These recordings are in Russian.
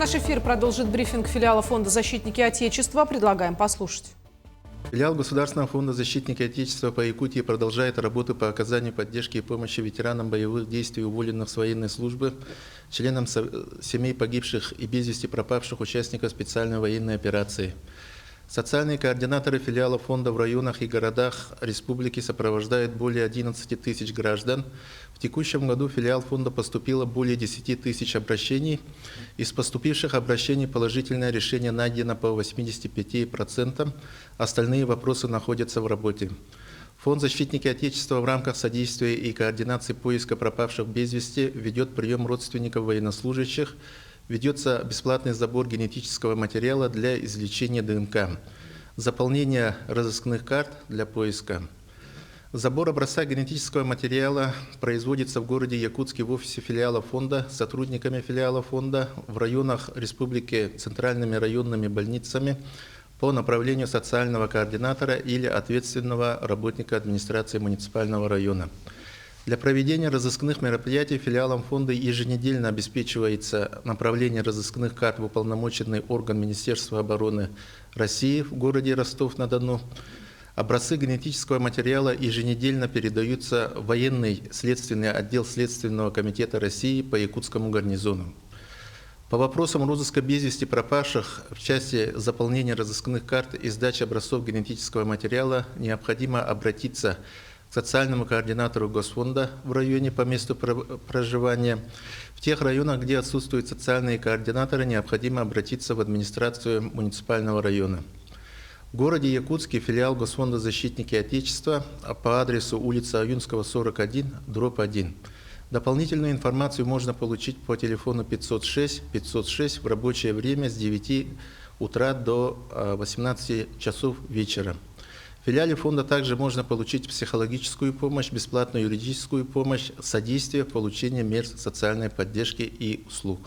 Наш эфир продолжит брифинг филиала фонда «Защитники Отечества». Предлагаем послушать. Филиал Государственного фонда «Защитники Отечества» по Якутии продолжает работу по оказанию поддержки и помощи ветеранам боевых действий, уволенных с военной службы, членам семей погибших и без вести пропавших участников специальной военной операции. Социальные координаторы филиала фонда в районах и городах республики сопровождают более 11 тысяч граждан. В текущем году в филиал фонда поступило более 10 тысяч обращений. Из поступивших обращений положительное решение найдено по 85%. Остальные вопросы находятся в работе. Фонд «Защитники Отечества» в рамках содействия и координации поиска пропавших без вести ведет прием родственников военнослужащих. Ведется бесплатный забор генетического материала для извлечения ДНК, заполнение разыскных карт для поиска. Забор образца генетического материала производится в городе Якутске в офисе филиала фонда, сотрудниками филиала фонда в районах республики центральными районными больницами по направлению социального координатора или ответственного работника администрации муниципального района. Для проведения разыскных мероприятий филиалом фонда еженедельно обеспечивается направление разыскных карт в уполномоченный орган Министерства обороны России в городе Ростов-на-Дону. Образцы генетического материала еженедельно передаются в военный следственный отдел Следственного комитета России по Якутскому гарнизону. По вопросам розыска без вести пропавших в части заполнения разыскных карт и сдачи образцов генетического материала необходимо обратиться к социальному координатору Госфонда в районе по месту проживания. В тех районах, где отсутствуют социальные координаторы, необходимо обратиться в администрацию муниципального района. В городе Якутске филиал Госфонда «Защитники Отечества» по адресу улица Аюнского, 41/1. Дополнительную информацию можно получить по телефону 506 в рабочее время с 9 утра до 18 часов вечера. В филиале фонда также можно получить психологическую помощь, бесплатную юридическую помощь, содействие в получении мер социальной поддержки и услуг.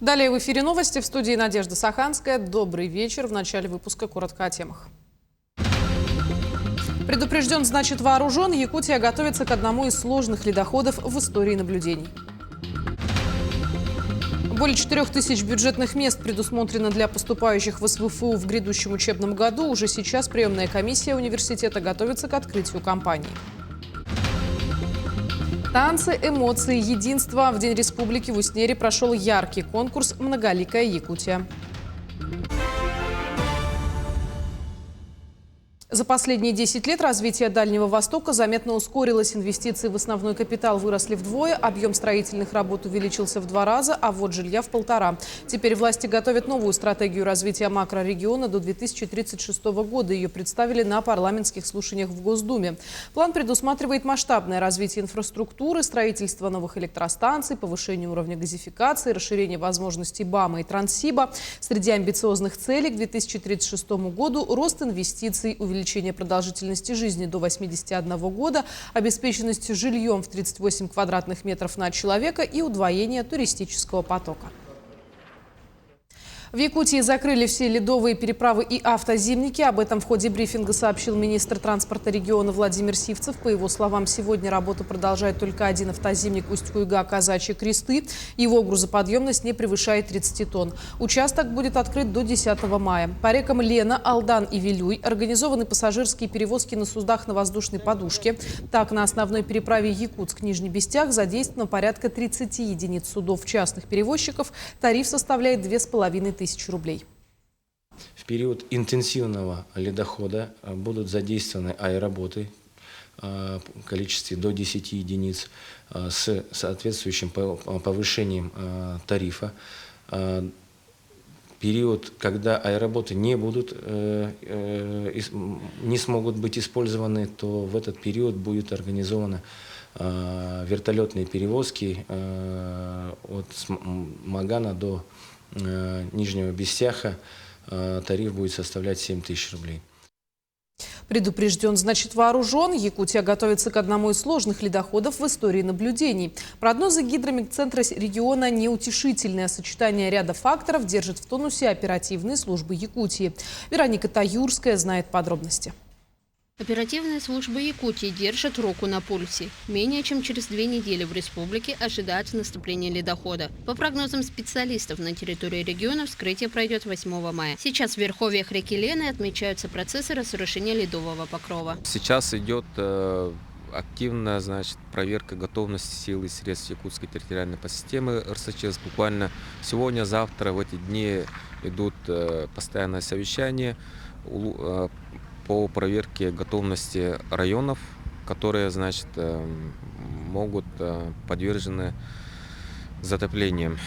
Далее в эфире новости. В студии Надежда Саханская. Добрый вечер. В начале выпуска коротко о темах. Предупрежден, значит вооружен. Якутия готовится к одному из сложных ледоходов в истории наблюдений. Более 4000 бюджетных мест предусмотрено для поступающих в СВФУ в грядущем учебном году. Уже сейчас приемная комиссия университета готовится к открытию кампании. Танцы, эмоции, единство. В День республики в Уснере прошел яркий конкурс «Многоликая Якутия». За последние 10 лет развитие Дальнего Востока заметно ускорилось. Инвестиции в основной капитал выросли вдвое, объем строительных работ увеличился в 2 раза, а ввод жилья в 1,5. Теперь власти готовят новую стратегию развития макрорегиона до 2036 года. Ее представили на парламентских слушаниях в Госдуме. План предусматривает масштабное развитие инфраструктуры, строительство новых электростанций, повышение уровня газификации, расширение возможностей БАМа и Транссиба. Среди амбициозных целей к 2036 году рост инвестиций, увеличение продолжительности жизни до 81 года, обеспеченность жильем в 38 квадратных метров на человека и удвоение туристического потока. В Якутии закрыли все ледовые переправы и автозимники. Об этом в ходе брифинга сообщил министр транспорта региона Владимир Сивцев. По его словам, сегодня работу продолжает только один автозимник Усть-Куйга Казачьи Кресты. Его грузоподъемность не превышает 30 тонн. Участок будет открыт до 10 мая. По рекам Лена, Алдан и Вилюй организованы пассажирские перевозки на судах на воздушной подушке. Так, на основной переправе Якутск-Нижний Бестях задействовано порядка 30 единиц судов частных перевозчиков. Тариф составляет 2500 рублей. В период интенсивного ледохода будут задействованы аэроботы в количестве до 10 единиц с соответствующим повышением тарифа. Период, когда аэроботы не смогут быть использованы, то в этот период будет организовано вертолетные перевозки от Магана до Нижнего Бестяха. Тариф будет составлять 7000 рублей. Предупрежден, значит вооружен. Якутия готовится к одному из сложных ледоходов в истории наблюдений. Прогнозы гидромедцентра региона неутешительное. Сочетание ряда факторов держит в тонусе оперативные службы Якутии. Вероника Таюрская знает подробности. Оперативная служба Якутии держит руку на пульсе. Менее чем через 2 недели в республике ожидается наступление ледохода. По прогнозам специалистов, на территории региона вскрытие пройдет 8 мая. Сейчас в верховьях реки Лены отмечаются процессы разрушения ледового покрова. Сейчас идет активная, проверка готовности сил и средств Якутской территориальной подсистемы РСЧС. Буквально сегодня, завтра, в эти дни идут постоянные совещания по проверке готовности районов, которые, могут подвержены затоплениям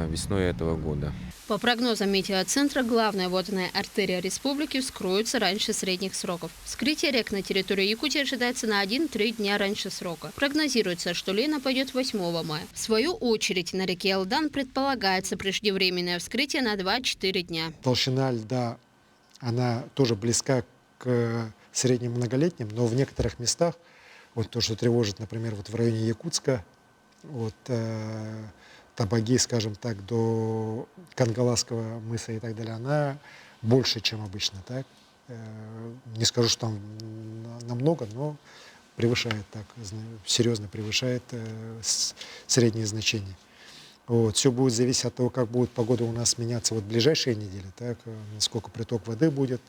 весной этого года. По прогнозам метеоцентра, главная водная артерия республики вскроется раньше средних сроков. Вскрытие рек на территории Якутии ожидается на 1-3 дня раньше срока. Прогнозируется, что Лена пойдет 8 мая. В свою очередь, на реке Алдан предполагается преждевременное вскрытие на 2-4 дня. Толщина льда, она тоже близка к средним многолетним, но в некоторых местах, вот то, что тревожит, например, вот в районе Якутска, Табаги, скажем так, до Кангаласского мыса и так далее, она больше, чем обычно. Так? Не скажу, что там намного, но превышает, так, серьезно превышает средние значения. Все будет зависеть от того, как будет погода у нас меняться в ближайшие недели, так, насколько приток воды будет,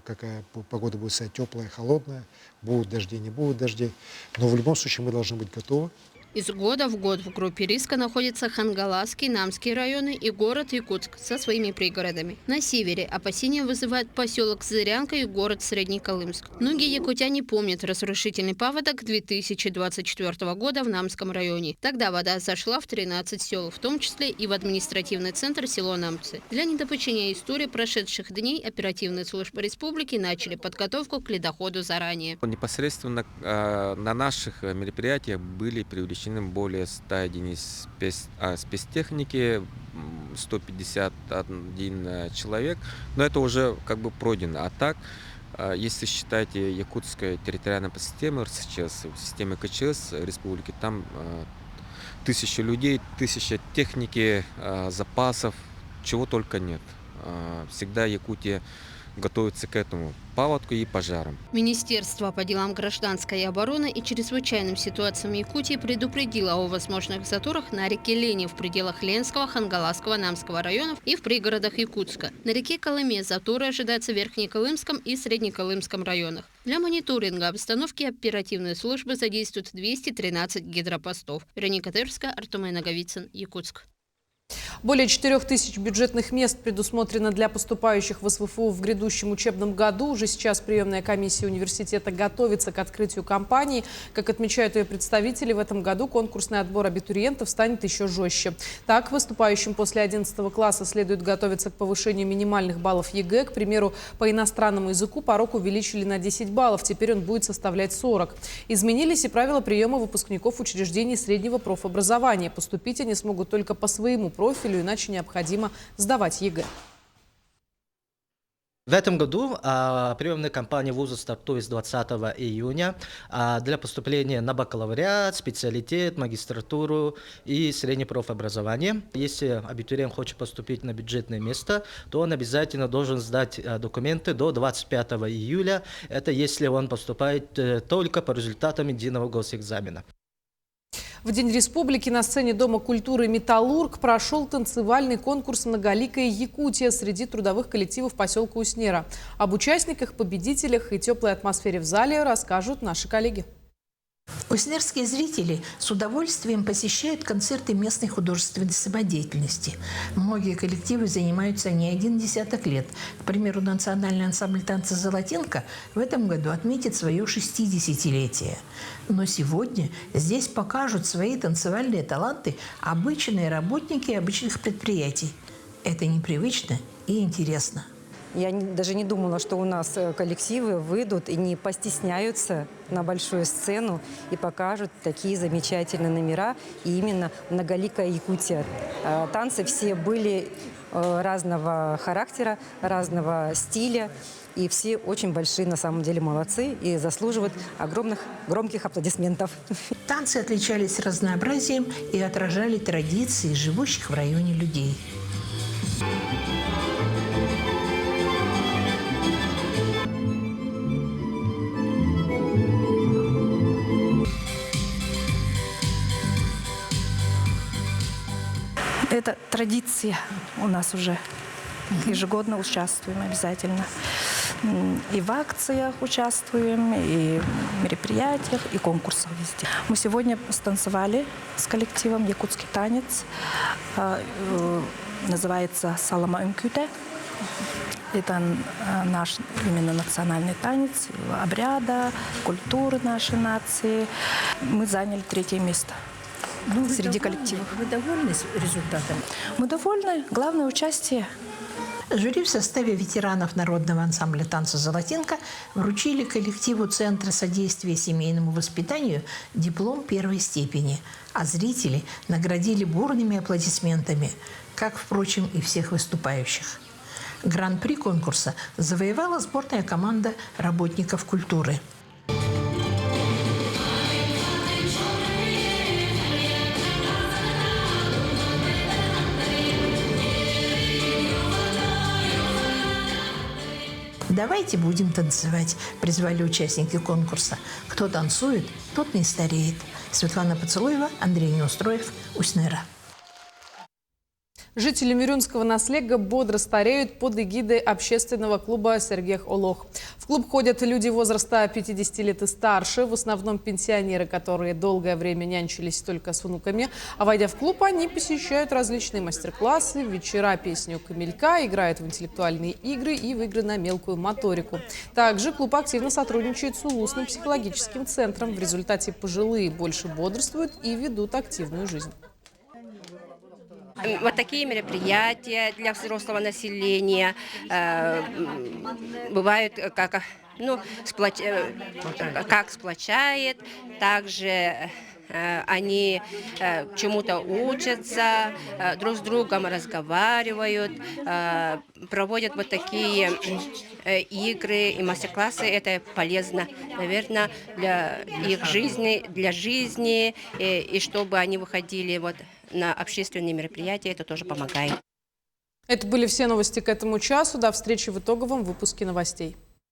какая погода будет стоять, теплая, холодная, будут дожди, не будут дождей. Но в любом случае мы должны быть готовы. Из года в год в группе риска находятся Хангаласский, Намский районы и город Якутск со своими пригородами. На севере опасения вызывает поселок Зырянка и город Средний Колымск. Многие якутяне помнят разрушительный паводок 2024 года в Намском районе. Тогда вода зашла в 13 сел, в том числе и в административный центр село Намцы. Для недопущения истории прошедших дней оперативные службы республики начали подготовку к ледоходу заранее. Непосредственно на наших мероприятиях были привлечены более 100 единиц спецтехники, 151 человек, но это уже пройдено. А так, если считать Якутская территориальная подсистема РСЧС, системы КЧС республики, там 1000 людей, 1000 техники, запасов, чего только нет. Всегда Якутия готовится к этому паводку и пожарам. Министерство по делам гражданской обороны и чрезвычайным ситуациям Якутии предупредило о возможных заторах на реке Лене в пределах Ленского, Хангаласского, Намского районов и в пригородах Якутска. На реке Колыме заторы ожидаются в Верхнеколымском и Среднеколымском районах. Для мониторинга обстановки оперативные службы задействуют 213 гидропостов. Вероника Терская, Артемий Наговицын, Якутск. Более 4000 бюджетных мест предусмотрено для поступающих в СВФУ в грядущем учебном году. Уже сейчас приемная комиссия университета готовится к открытию кампании. Как отмечают ее представители, в этом году конкурсный отбор абитуриентов станет еще жестче. Так, выступающим после 11 класса следует готовиться к повышению минимальных баллов ЕГЭ. К примеру, по иностранному языку порог увеличили на 10 баллов. Теперь он будет составлять 40. Изменились и правила приема выпускников учреждений среднего профобразования. Поступить они смогут только по своему профилю, иначе необходимо сдавать ЕГЭ. В этом году приемная кампания вуза стартует с 20 июня для поступления на бакалавриат, специалитет, магистратуру и среднее профобразование. Если абитуриент хочет поступить на бюджетное место, то он обязательно должен сдать документы до 25 июля. Это если он поступает только по результатам единого госэкзамена. В День республики на сцене Дома культуры «Металлург» прошел танцевальный конкурс «Многоликая Якутия» среди трудовых коллективов поселка Уснера. Об участниках, победителях и теплой атмосфере в зале расскажут наши коллеги. Уснерские зрители с удовольствием посещают концерты местной художественной самодеятельности. Многие коллективы занимаются не один десяток лет. К примеру, национальный ансамбль танца «Золотинка» в этом году отметит свое 60-летие. Но сегодня здесь покажут свои танцевальные таланты обычные работники обычных предприятий. Это непривычно и интересно. Я даже не думала, что у нас коллективы выйдут и не постесняются на большую сцену и покажут такие замечательные номера. И именно «Многоликая Якутия». Танцы все были разного характера, разного стиля. И все очень большие, на самом деле, молодцы и заслуживают огромных, громких аплодисментов. Танцы отличались разнообразием и отражали традиции живущих в районе людей. Это традиция у нас уже. Ежегодно участвуем обязательно. И в акциях участвуем, и в мероприятиях, и конкурсах везде. Мы сегодня станцевали с коллективом якутский танец. Называется «Салама Үмкюте». Это наш именно национальный танец, обряда, культуры нашей нации. Мы заняли 3-е место. Среди коллективов. Вы довольны результатом? Мы довольны. Главное участие. Жюри в составе ветеранов народного ансамбля танца «Золотинка» вручили коллективу Центра содействия семейному воспитанию диплом 1-й степени, а зрители наградили бурными аплодисментами, как, впрочем, и всех выступающих. Гран-при конкурса завоевала сборная команда работников культуры. «Давайте будем танцевать», – призвали участники конкурса. Кто танцует, тот не стареет. Светлана Поцелуева, Андрей Неустроев, Уснера. Жители Мюрюнского наслега бодро стареют под эгидой общественного клуба «Сергех Олох». В клуб ходят люди возраста 50 лет и старше, в основном пенсионеры, которые долгое время нянчились только с внуками. А войдя в клуб, они посещают различные мастер-классы, вечера песню камелька, играют в интеллектуальные игры и в игры на мелкую моторику. Также клуб активно сотрудничает с Улусным психологическим центром. В результате пожилые больше бодрствуют и ведут активную жизнь. Вот такие мероприятия для взрослого населения бывают как сплочает, также они чему-то учатся, друг с другом разговаривают, проводят вот такие игры и мастер-классы. Это полезно, наверное, для их жизни, и чтобы они выходили вот на общественные мероприятия, это тоже помогает. Это были все новости к этому часу. До встречи в итоговом выпуске новостей.